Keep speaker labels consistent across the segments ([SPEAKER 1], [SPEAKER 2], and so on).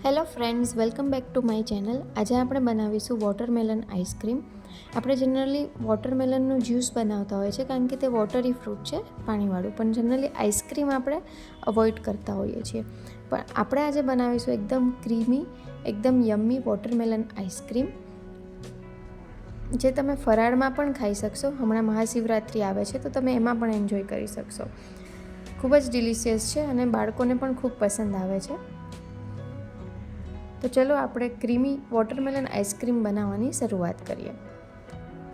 [SPEAKER 1] Hello friends, welcome back to my channel. આજે આપણે બનાવીશું વોટરમેલન આઈસ્ક્રીમ. આપણે જનરલી વોટરમેલનનું જ્યુસ બનાવતા હોય છે કારણ કે તે વોટરી ફ્રૂટ છે, પાણીવાળું. પણ જનરલી આઈસ્ક્રીમ આપણે અવોઇડ કરતા હોઈએ છીએ. પણ આપણે આજે બનાવીશું એકદમ ક્રીમી, એકદમ યમ્મી વોટરમેલન આઈસ્ક્રીમ, જે તમે ફરાળમાં પણ ખાઈ શકશો. હમણાં મહાશિવરાત્રિ આવે છે તો તમે એમાં પણ એન્જોય કરી શકશો. ખૂબ જ ડિલિશિયસ છે અને બાળકોને પણ ખૂબ પસંદ આવે છે. તો ચલો આપણે ક્રીમી વોટરમેલન આઈસ્ક્રીમ બનાવવાની શરૂઆત કરીએ.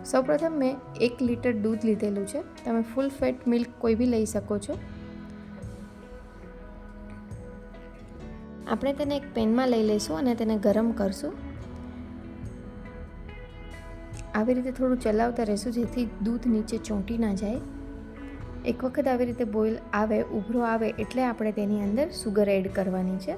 [SPEAKER 1] સૌપ્રથમ મેં 1 લીટર દૂધ લીધેલું છે. તમે ફૂલ ફેટ મિલ્ક કોઈ બી લઈ શકો છો. આપણે તેને એક પેનમાં લઈ લઈશું અને તેને ગરમ કરશું. આવી રીતે થોડું ચલાવતા રહેશું જેથી દૂધ નીચે ચોંટી ના જાય. એક વખત આવી રીતે બોઇલ આવે, ઉભરો આવે એટલે આપણે તેની અંદર સુગર એડ કરવાની છે.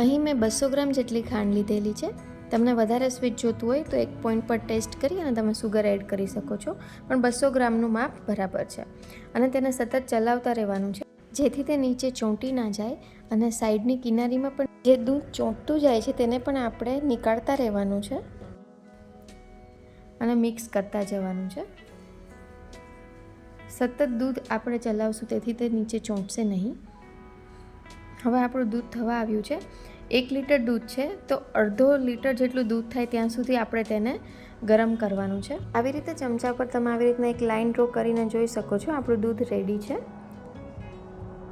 [SPEAKER 1] અહીં મેં 200 ગ્રામ જેટલી ખાંડ લીધેલી છે. તમને વધારે સ્વીટ જોતું હોય તો એક પોઈન્ટ પર ટેસ્ટ કરી અને તમે સુગર એડ કરી શકો છો, પણ 200 ગ્રામનું માપ બરાબર છે. અને તેને સતત ચલાવતા રહેવાનું છે જેથી તે નીચે ચોંટી ના જાય. અને સાઈડની કિનારીમાં પણ જે દૂધ ચોંટતું જાય છે તેને પણ આપણે નીકાળતા રહેવાનું છે અને મિક્સ કરતા જવાનું છે. સતત દૂધ આપણે ચલાવશું તેથી તે નીચે ચોંટશે નહીં. હવે આપણું દૂધ થવા આવ્યું છે. 1 લીટર દૂધ છે તો અડધો લીટર જેટલું દૂધ થાય ત્યાં સુધી આપણે તેને ગરમ કરવાનું છે. આવી રીતે ચમચા પર તમે આવી રીતના એક લાઇન ડ્રો કરીને જોઈ શકો છો આપણું દૂધ રેડી છે.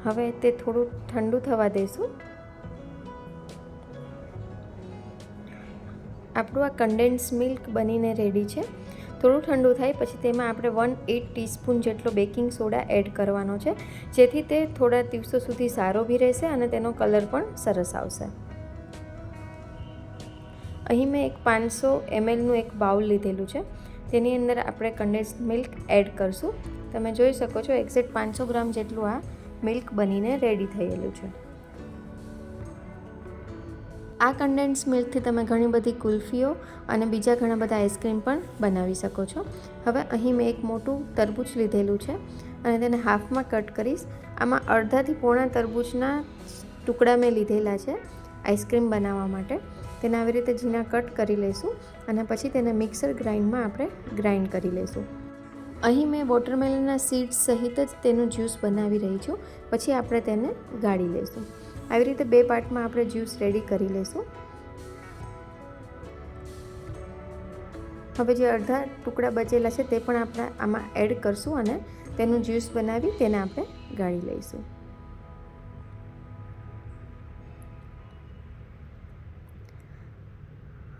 [SPEAKER 1] હવે તે થોડું ઠંડુ થવા દઈશું. આપણું આ કન્ડેન્સ મિલ્ક બનીને રેડી છે. થોડું ઠંડુ થાય પછી તેમાં આપણે 1/8 ટીસ્પૂન જેટલો બેકિંગ સોડા એડ કરવાનો છે, જેથી તે થોડા દિવસો સુધી સારો બી રહેશે અને તેનો કલર પણ સરસ આવશે. અહીં મેં એક 500 mlનું એક બાઉલ લીધેલું છે. તેની અંદર આપણે કન્ડેન્સ મિલ્ક એડ કરશું. તમે જોઈ શકો છો એક્ઝેક્ટ 500 ગ્રામ જેટલું આ મિલ્ક બનીને રેડી થયેલું છે. આ કન્ડેન્સ મિલ્કથી તમે ઘણી બધી કુલ્ફીઓ અને બીજા ઘણા બધા આઈસ્ક્રીમ પણ બનાવી શકો છો. હવે અહીં મેં એક મોટું તરબૂચ લીધેલું છે અને તેને હાફમાં કટ કરીશ. આમાં અડધાથી પોણા તરબૂચના ટુકડા મેં લીધેલા છે આઈસ્ક્રીમ બનાવવા માટે. તેને આવી રીતે ઝીણા કટ કરી લઈશું અને પછી તેને મિક્સર ગ્રાઇન્ડમાં આપણે ગ્રાઇન્ડ કરી લઈશું. અહીં મેં વોટરમેલનના સીડ્સ સહિત જ તેનું જ્યુસ બનાવી રહી છું. પછી આપણે તેને ગાળી લઈશું. આવી રીતે 2 પાર્ટમાં આપણે જ્યુસ રેડી કરી લઈશું. હવે જે અડધા ટુકડા બચેલા છે તે પણ આપણે આમાં એડ કરશું અને તેનું જ્યુસ બનાવી તેને આપણે ગાળી લઈશું.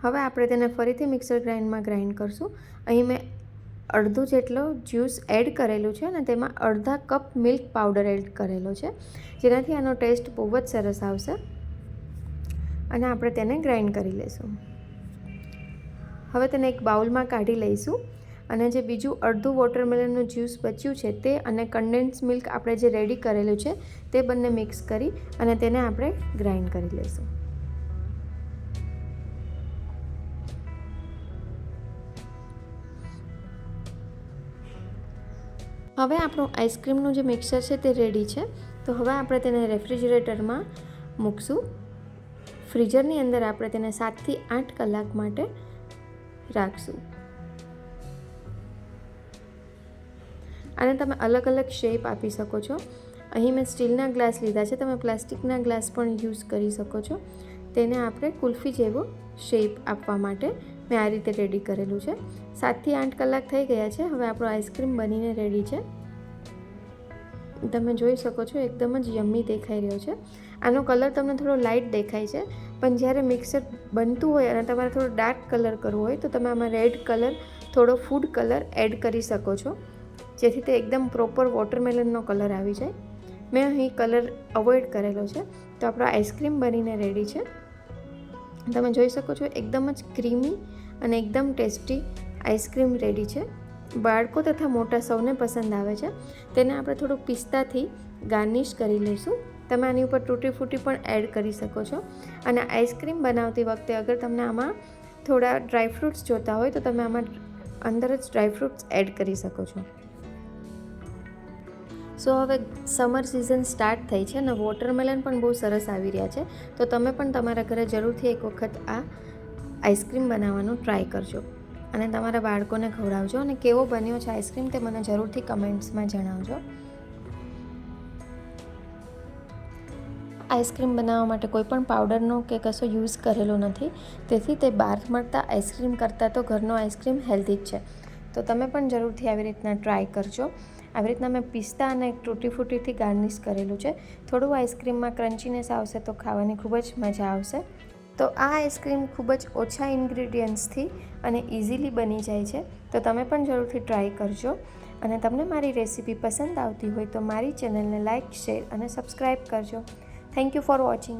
[SPEAKER 1] હવે આપણે તેને ફરીથી મિક્સર ગ્રાઇન્ડમાં ગ્રાઇન્ડ કરશું. અહીં મેં અડધું જેટલો જ્યુસ એડ કરેલું છે અને તેમાં અડધા કપ મિલ્ક પાવડર એડ કરેલો છે, જેનાથી આનો ટેસ્ટ બહુ જ સરસ આવશે. અને આપણે તેને ગ્રાઇન્ડ કરી લઈશું. હવે તેને એક બાઉલમાં કાઢી લઈશું અને જે બીજું અડધું વોટરમેલનનું જ્યુસ બચ્યું છે તે અને કન્ડેન્સ મિલ્ક આપણે જે રેડી કરેલું છે તે બંને મિક્સ કરી અને તેને આપણે ગ્રાઇન્ડ કરી લઈશું. હવે આપણું આઈસ્ક્રીમનું જે મિક્સર છે તે રેડી છે. તો હવે આપણે તેને રેફ્રિજરેટરમાં મૂકશું. ફ્રીઝરની અંદર આપણે તેને 7 થી 8 કલાક માટે રાખશું. આને તમે અલગ અલગ શેપ આપી શકો છો. અહીં મેં સ્ટીલના ગ્લાસ લીધા છે, તમે પ્લાસ્ટિકના ગ્લાસ પણ યુઝ કરી શકો છો. તેને આપણે કુલ્ફી જેવો શેપ આપવા માટે મેં આ રીતે રેડી કરેલું છે. 7 થી 8 કલાક થઈ ગયા છે. હવે આપણો આઈસ્ક્રીમ બનીને રેડી છે. તમે જોઈ શકો છો એકદમ જ યમ્મી દેખાઈ રહ્યો છે. આનો કલર તમને થોડો લાઇટ દેખાય છે, પણ જ્યારે મિક્સર બનતું હોય અને તમારે થોડો ડાર્ક કલર કરવો હોય તો તમે આમાં રેડ કલર, થોડો ફૂડ કલર એડ કરી શકો છો, જેથી તે એકદમ પ્રોપર વોટરમેલનનો કલર આવી જાય. મેં અહીં કલર અવોઇડ કરેલો છે. તો આપણો આઈસ્ક્રીમ બનીને રેડી છે. તમે જોઈ શકો છો એકદમ જ ક્રીમી અને એકદમ ટેસ્ટી આઈસ્ક્રીમ રેડી છે. બાળકો તથા મોટા સૌને પસંદ આવે છે. તેને આપણે થોડુંક પિસ્તાથી ગાર્નિશ કરી લઈશું. તમે આની ઉપર તૂટી ફૂટી પણ એડ કરી શકો છો. અને આઈસ્ક્રીમ બનાવતી વખતે અગર તમને આમાં થોડા ડ્રાયફ્રૂટ્સ જોતા હોય તો તમે આમાં અંદર જ ડ્રાયફ્રૂટ્સ એડ કરી શકો છો. સો હવે સમર સિઝન સ્ટાર્ટ થઈ છે અને વોટરમેલન પણ બહુ સરસ આવી રહ્યા છે, તો તમે પણ તમારા ઘરે જરૂરથી એક વખત આ આઈસ્ક્રીમ બનાવવાનું ટ્રાય કરજો અને તમારા બાળકોને ખવડાવજો. અને કેવો બન્યો છે આઈસ્ક્રીમ તે મને જરૂરથી કમેન્ટ્સમાં જણાવજો. આઈસ્ક્રીમ બનાવવા માટે કોઈ પણ પાવડરનો કે કશો યુઝ કરેલો નથી, તેથી તે બહાર મળતા આઈસ્ક્રીમ કરતાં તો ઘરનો આઈસ્ક્રીમ હેલ્ધી જ છે. તો તમે પણ જરૂરથી આવી રીતના ટ્રાય કરજો. આવી રીતના મેં પિસ્તા અને ટૂટી ફ્રૂટીથી ગાર્નિશ કરેલું છે. થોડું આઈસ્ક્રીમમાં ક્રન્ચીનેસ આવશે તો ખાવાની ખૂબ જ મજા આવશે. તો આ આઈસ્ક્રીમ ખૂબ જ ઓછા ઇન્ગ્રીડિયન્ટ્સથી અને ઇઝીલી બની જાય છે, તો તમે પણ જરૂરથી ટ્રાય કરજો. અને તમને મારી રેસીપી પસંદ આવતી હોય તો મારી ચેનલને લાઇક, શેર અને સબસ્ક્રાઈબ કરજો. Thank you for watching.